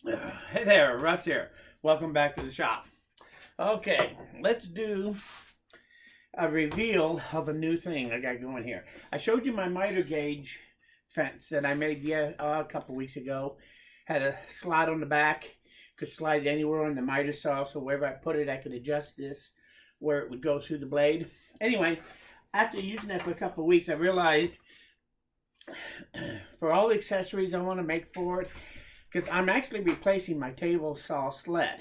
Hey there, Russ here. Welcome back to the shop. Okay, let's do a reveal of a new thing I got going here. I showed you my miter gauge fence that I made a couple weeks ago. Had a slot on the back, could slide it anywhere on the miter saw, so wherever I put it, I could adjust this where it would go through the blade. Anyway, after using that for a couple of weeks, I realized for all the accessories I want to make for it, because I'm actually replacing my Tablesaw Sled.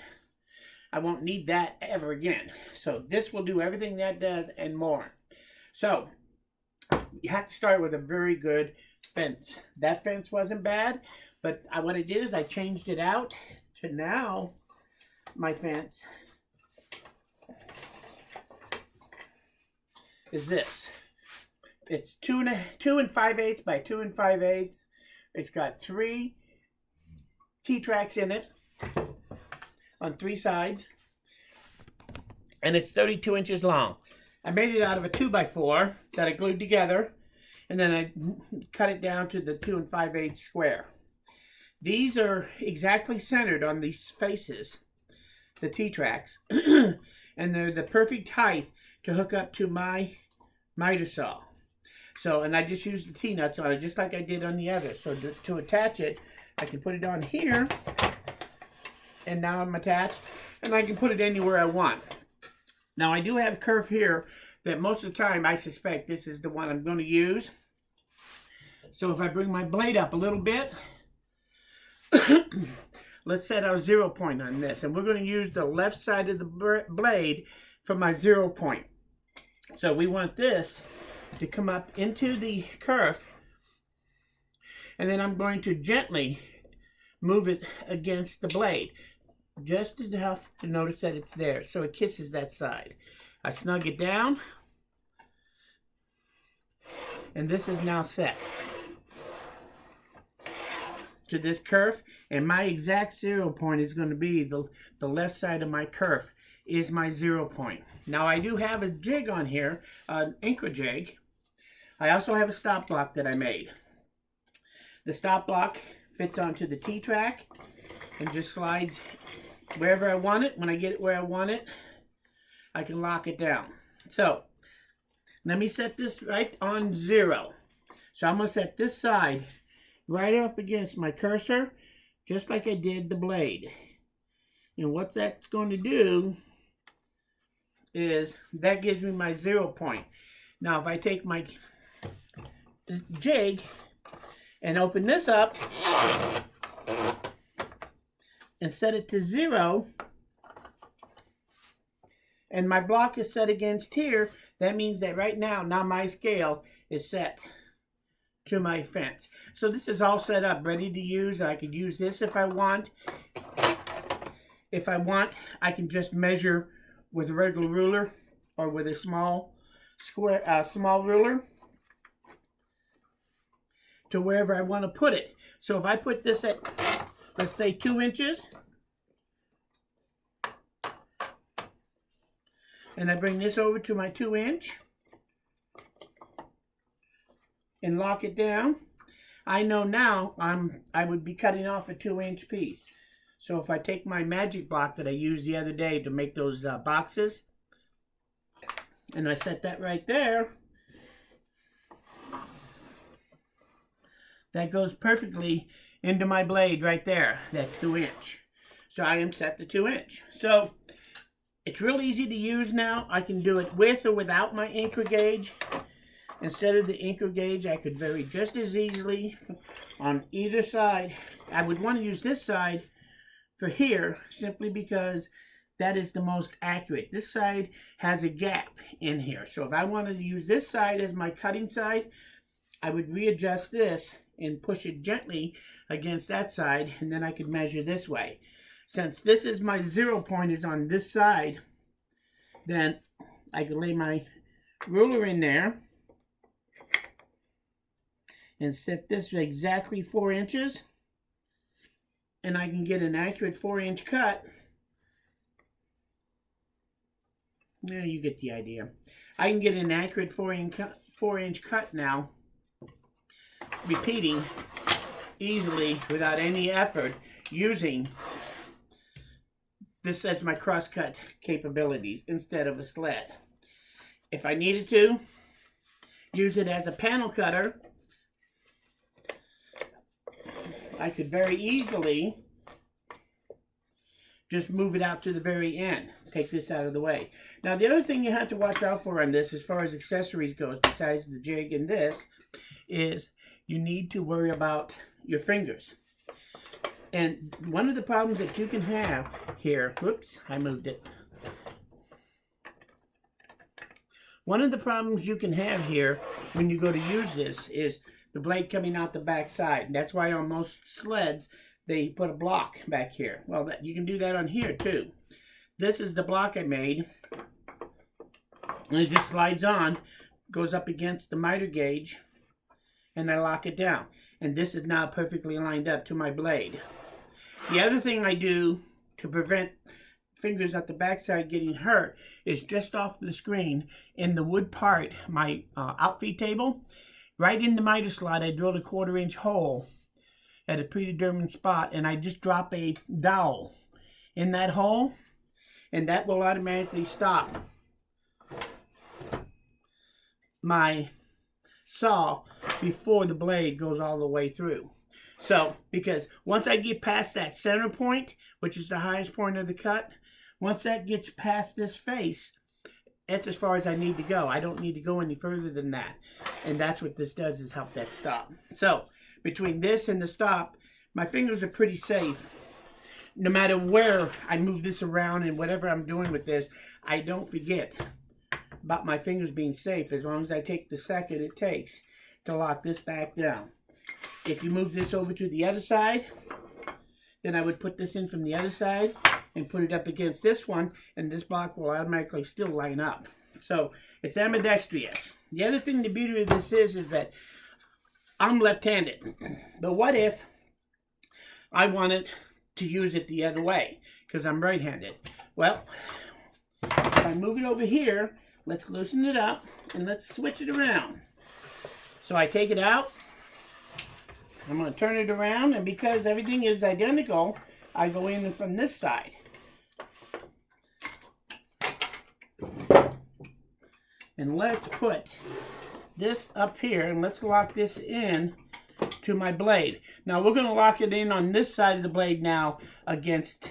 I won't need that ever again. So this will do everything that does and more. So you have to start with a very good fence. That fence wasn't bad, but what I did is I changed it out to now my fence is this. It's 2 5/8 by 2 5/8. It's got 3 T-tracks in it on 3 sides, and it's 32 inches long. I made it out of a 2x4 that I glued together, and then I cut it down to the 2 5/8 square. These are exactly centered on these faces, the T-tracks, and they're the perfect height to hook up to my miter saw. So, and I just used the T-nuts on it just like I did on the other. So to attach it, I can put it on here, and now I'm attached, and I can put it anywhere I want. Now I do have a curve here that most of the time I suspect this is the one I'm going to use. So if I bring my blade up a little bit, let's set our 0 point on this, and we're going to use the left side of the blade for my 0 point. So we want this to come up into the curve, and then I'm going to gently move it against the blade, just enough to notice that it's there, so it kisses that side. I snug it down, and this is now set to this curve, and my exact 0 point is going to be the left side of my curve is my 0 point. Now I do have a jig on here, an anchor jig. I also have a stop block that I made. The stop block fits onto the T-track and just slides wherever I want it. When I get it where I want it, I can lock it down. So let me set this right on 0. So I'm going to set this side right up against my cursor, just like I did the blade. And what that's going to do is that gives me my 0 point. Now if I take my jig and open this up and set it to 0, and my block is set against here, that means that right now my scale is set to my fence. So this is all set up, ready to use. I could use this if I want. If I want, I can just measure with a regular ruler or with a small ruler to wherever I want to put it. So if I put this at, let's say, 2 inches, and I bring this over to my 2 inch and lock it down, I know now I would be cutting off a 2 inch piece. So if I take my magic block that I used the other day to make those boxes, and I set that right there, that goes perfectly into my blade right there, that 2 inch. So I am set to 2 inch. So it's real easy to use now. I can do it with or without my anchor gauge. Instead of the anchor gauge, I could vary just as easily on either side. I would want to use this side for here simply because that is the most accurate. This side has a gap in here. So if I wanted to use this side as my cutting side, I would readjust this and push it gently against that side, and then I could measure this way. Since this is my 0 point is on this side, then I can lay my ruler in there and set this exactly 4 inches, and I can get an accurate 4-inch cut. Yeah, you get the idea. I can get an accurate 4-inch cut now, repeating easily without any effort using this as my crosscut capabilities instead of a sled. If I needed to use it as a panel cutter, I could very easily just move it out to the very end. Take this out of the way. Now, the other thing you have to watch out for on this, as far as accessories goes, besides the jig and this, is you need to worry about your fingers. And one of the problems that you can have here, whoops, I moved it. One of the problems you can have here when you go to use this is the blade coming out the back side. That's why on most sleds, they put a block back here. Well, you can do that on here too. This is the block I made. And it just slides on, goes up against the miter gauge, and I lock it down. And this is now perfectly lined up to my blade. The other thing I do to prevent fingers at the backside getting hurt is just off the screen in the wood part, my outfeed table, right in the miter slot, I drilled a 1/4-inch hole at a predetermined spot, and I just drop a dowel in that hole, and that will automatically stop my saw before the blade goes all the way through. So, because once I get past that center point, which is the highest point of the cut, once that gets past this face, that's as far as I need to go. I don't need to go any further than that. And that's what this does, is help that stop. So, between this and the stop, my fingers are pretty safe. No matter where I move this around and whatever I'm doing with this, I don't forget about my fingers being safe as long as I take the second it takes to lock this back down. If you move this over to the other side, then I would put this in from the other side and put it up against this one, and this block will automatically still line up. So it's ambidextrous. The other thing, the beauty of this is that I'm left-handed. But what if I wanted to use it the other way because I'm right-handed? Well, if I move it over here, let's loosen it up and let's switch it around. So I take it out. I'm going to turn it around, and because everything is identical, I go in from this side. And let's put this up here, and let's lock this in to my blade. Now we're going to lock it in on this side of the blade now against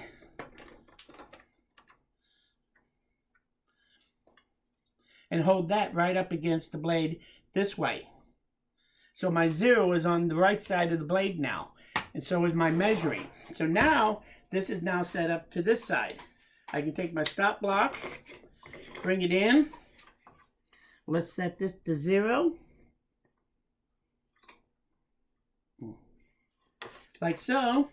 and hold that right up against the blade this way. So my 0 is on the right side of the blade now, and so is my measuring. So now this is now set up to this side. I can take my stop block, bring it in. Let's set this to 0. Like so.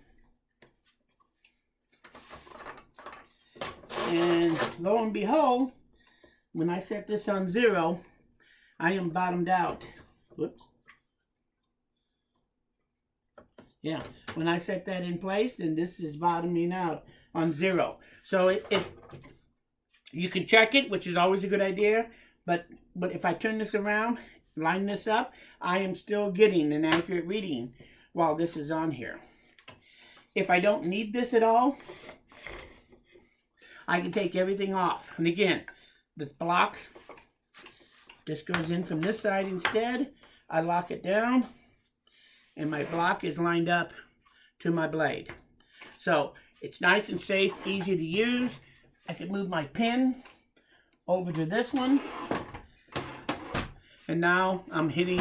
And lo and behold, when I set this on 0, I am bottomed out. Whoops. Yeah, when I set that in place, then this is bottoming out on 0. So you can check it, which is always a good idea. But if I turn this around, line this up, I am still getting an accurate reading while this is on here. If I don't need this at all, I can take everything off. And again, this block just goes in from this side instead. I lock it down, and my block is lined up to my blade. So it's nice and safe, easy to use. I can move my pin over to this one, and now I'm hitting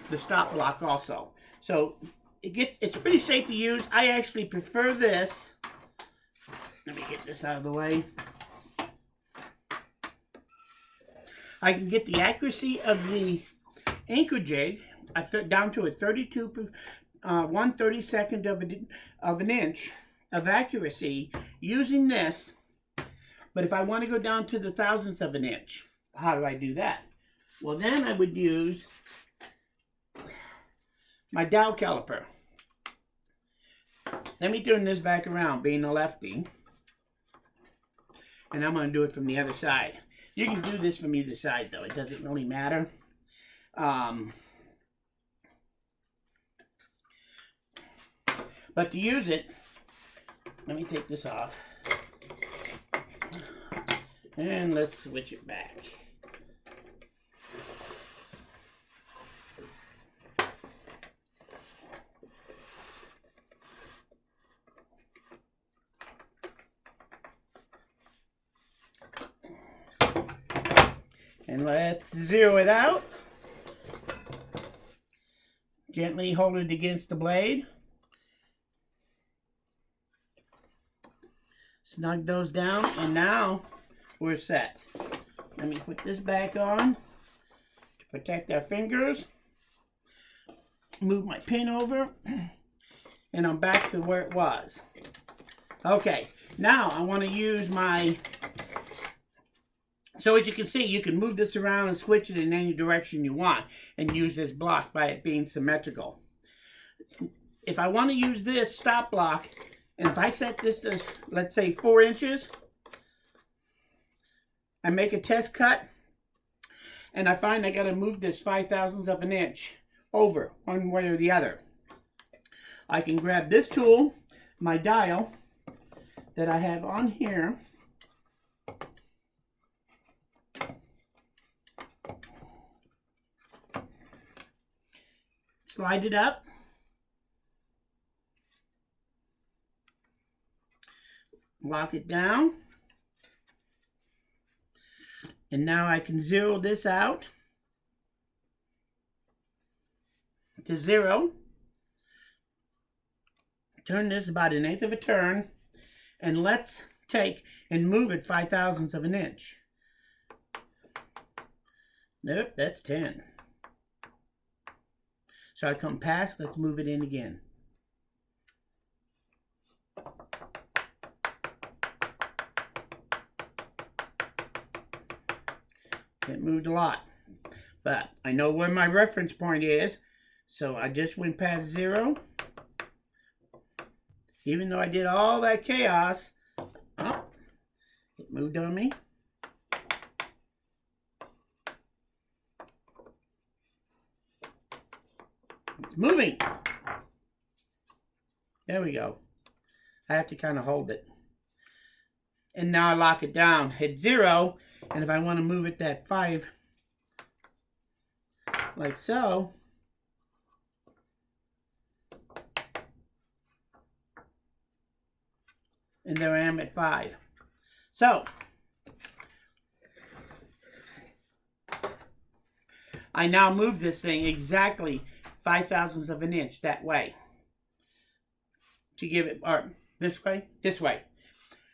the stop block also. So it's pretty safe to use. I actually prefer this. Let me get this out of the way. I can get the accuracy of the anchor jig down to a 1/32 of an inch of accuracy using this. But if I want to go down to the thousandths of an inch, how do I do that? Well, then I would use my dowel caliper. Let me turn this back around, being a lefty. And I'm going to do it from the other side. You can do this from either side, though. It doesn't really matter. But to use it, let me take this off. And let's switch it back. And let's zero it out. Gently hold it against the blade. Snug those down, and now we're set. Let me put this back on to protect our fingers. Move my pin over, and I'm back to where it was. Okay, now I want to use my... So as you can see, you can move this around and switch it in any direction you want and use this block by it being symmetrical. If I want to use this stop block, and if I set this to, let's say, 4 inches, I make a test cut, and I find I got to move this 5/1000 of an inch over one way or the other. I can grab this tool, my dial that I have on here, slide it up, lock it down, and now I can zero this out to 0. Turn this about 1/8 of a turn, and let's take and move it 5/1000 of an inch. Nope, that's 10. So I come past, let's move it in again. It moved a lot, but I know where my reference point is, so I just went past 0. Even though I did all that chaos, oh, it moved on me. It's moving. There we go. I have to kind of hold it. And now I lock it down. Hit 0. And if I want to move it that 5, like so, and there I am at 5. So, I now move this thing exactly 5/1000 of an inch that way to give it, or this way,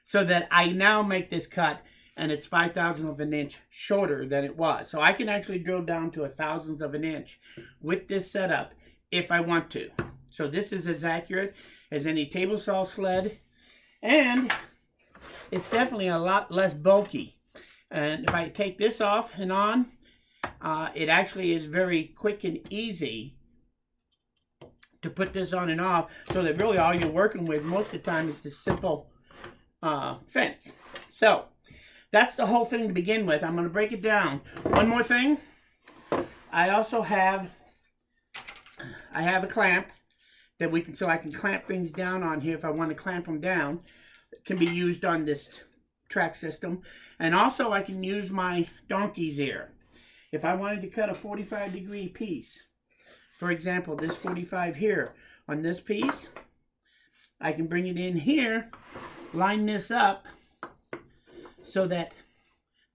so that I now make this cut and it's 5/1000 of an inch shorter than it was. So I can actually drill down to 1/1000 of an inch with this setup if I want to. So this is as accurate as any table saw sled, and it's definitely a lot less bulky. And if I take this off and on, it actually is very quick and easy to put this on and off, so that really all you're working with most of the time is this simple fence. So that's the whole thing to begin with. I'm going to break it down. One more thing. I also have a clamp that I can clamp things down on here if I want to clamp them down. It can be used on this track system. And also I can use my donkey's ear. If I wanted to cut a 45-degree piece, for example, this 45 here on this piece, I can bring it in here, line this up so that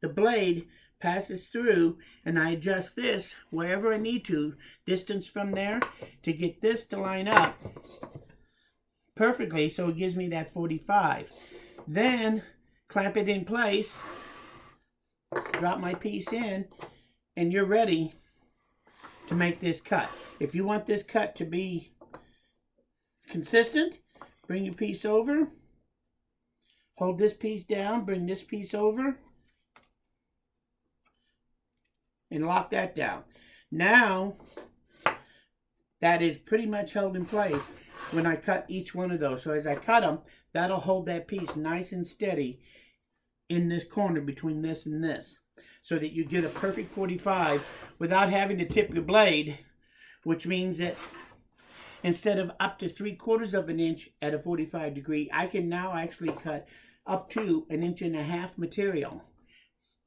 the blade passes through, and I adjust this wherever I need to, distance from there, to get this to line up perfectly so it gives me that 45. Then clamp it in place, drop my piece in, and you're ready to make this cut. If you want this cut to be consistent, bring your piece over, hold this piece down, bring this piece over, and lock that down. Now, that is pretty much held in place when I cut each one of those. So as I cut them, that'll hold that piece nice and steady in this corner between this and this, so that you get a perfect 45 without having to tip your blade, which means that instead of up to 3/4 of an inch at a 45 degree, I can now actually cut up to 1.5 inches material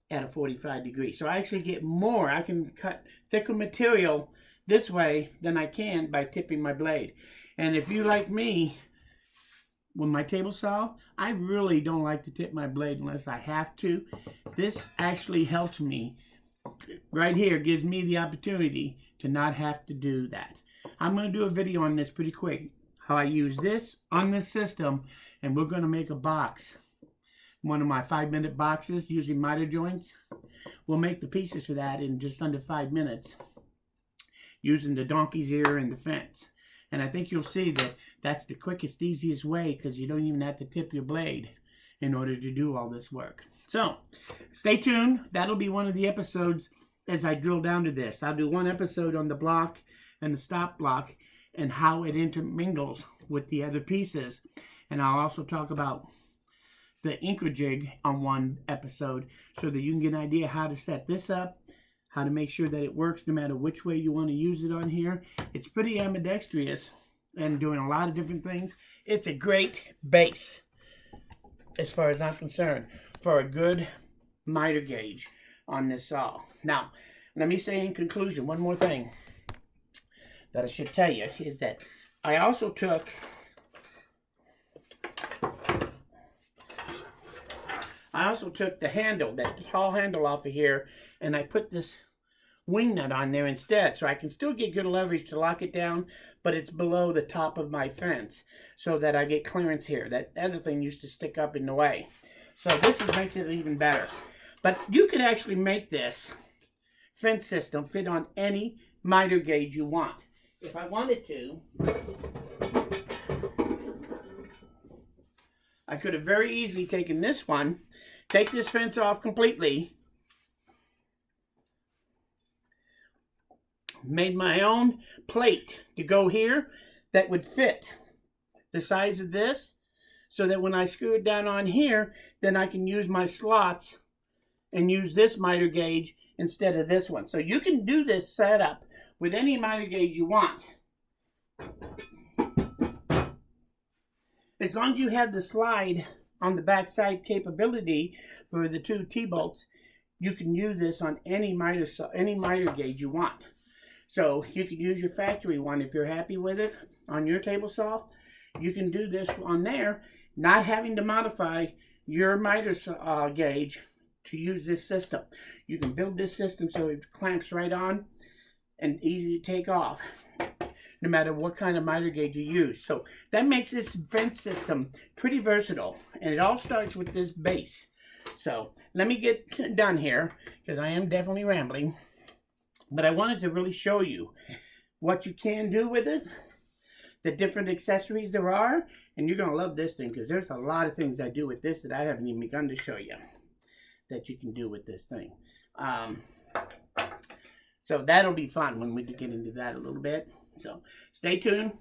at a 45 degree. So I actually get more. I can cut thicker material this way than I can by tipping my blade. And if you like me, with my table saw, I really don't like to tip my blade unless I have to. This actually helps me. Right here gives me the opportunity to not have to do that. I'm going to do a video on this pretty quick, how I use this on this system, and we're going to make a box. One of my 5-minute boxes using miter joints. We'll make the pieces for that in just under 5 minutes using the donkey's ear and the fence. And I think you'll see that that's the quickest, easiest way, because you don't even have to tip your blade in order to do all this work. So stay tuned. That'll be one of the episodes as I drill down to this. I'll do one episode on the block and the stop block and how it intermingles with the other pieces. And I'll also talk about the anchor jig on one episode so that you can get an idea how to set this up, how to make sure that it works no matter which way you want to use it on here. It's pretty ambidextrous and doing a lot of different things. It's a great base, as far as I'm concerned, for a good miter gauge on this saw. Now, let me say in conclusion, one more thing that I should tell you is that I also took the handle, that tall handle off of here, and I put this wing nut on there instead, so I can still get good leverage to lock it down, but it's below the top of my fence so that I get clearance here. That other thing used to stick up in the way. So this makes it even better. But you could actually make this fence system fit on any miter gauge you want. If I wanted to, I could have very easily taken this one, take this fence off completely, made my own plate to go here that would fit the size of this, so that when I screw it down on here, then I can use my slots and use this miter gauge instead of this one. So you can do this setup with any miter gauge you want. As long as you have the slide on the back side capability for the 2 T-bolts, you can use this on any miter gauge you want. So you could use your factory one if you're happy with it on your table saw. You can do this on there, not having to modify your miter gauge to use this system. You can build this system so it clamps right on and easy to take off, no matter what kind of miter gauge you use. So that makes this fence system pretty versatile, and it all starts with this base. So let me get done here, because I am definitely rambling. But I wanted to really show you what you can do with it, the different accessories there are, and you're going to love this thing, because there's a lot of things I do with this that I haven't even begun to show you that you can do with this thing. So that'll be fun when we get into that a little bit. So stay tuned.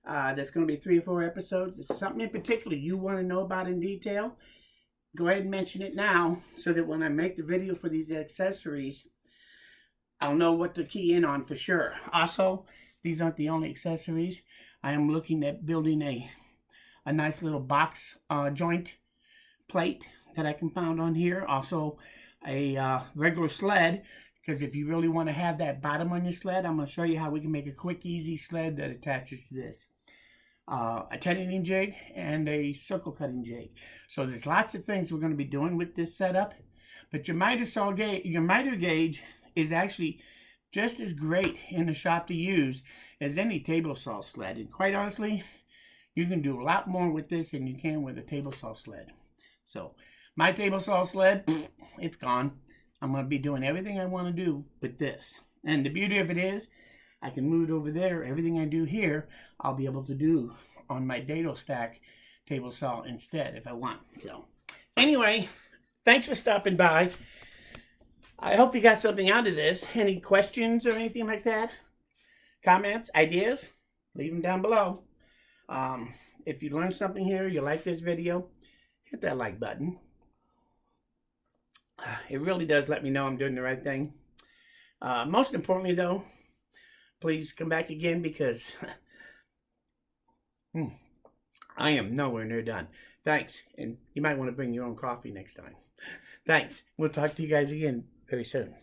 There's going to be 3 or 4 episodes. If something in particular you want to know about in detail, go ahead and mention it now, so that when I make the video for these accessories, I'll know what to key in on for sure. Also, these aren't the only accessories. I am looking at building a nice little box joint plate that I can mount on here. Also, a regular sled, because if you really want to have that bottom on your sled, I'm going to show you how we can make a quick, easy sled that attaches to this. A tenoning jig and a circle cutting jig. So there's lots of things we're going to be doing with this setup. But your miter gauge is actually just as great in the shop to use as any table saw sled. And quite honestly, you can do a lot more with this than you can with a table saw sled. So my table saw sled, it's gone. I'm going to be doing everything I want to do with this. And the beauty of it is, I can move it over there. Everything I do here, I'll be able to do on my dado stack table saw instead if I want. So anyway, thanks for stopping by. I hope you got something out of this. Any questions or anything like that? Comments, ideas? Leave them down below. If you learned something here, you like this video, hit that like button. It really does let me know I'm doing the right thing. Most importantly though, please come back again, because I am nowhere near done. Thanks. And you might want to bring your own coffee next time. Thanks. We'll talk to you guys again very soon.